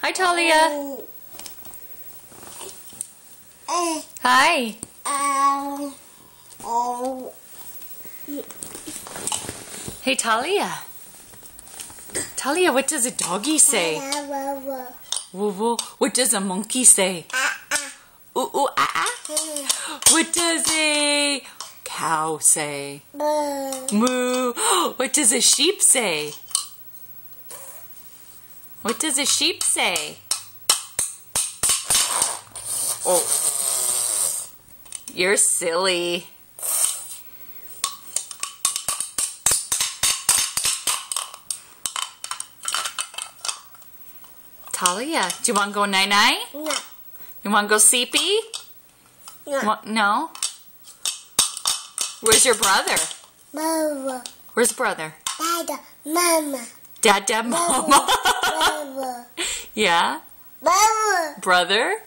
Hi, Talia. Hi. Hey, Talia. Talia, what does a doggy say? Woo woo. What does a monkey say? Ooh ooh ah ah. What does a cow say? Moo. What does a sheep say? What does a sheep say? Oh. You're silly. Talia, do you want to go night-night? No. You want to go sleepy? No. No? Where's your brother? Mama. Where's brother? Dada. Mama. Dad, mama. Mama. Yeah? Mama. Brother?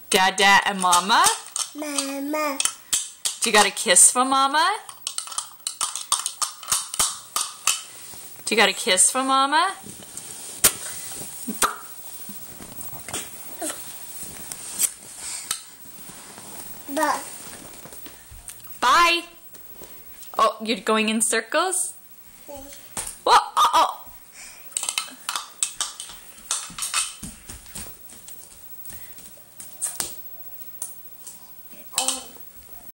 Dad, and mama? Mama. Do you got a kiss from mama? Do you got a kiss from mama? Bye. Oh, you're going in circles?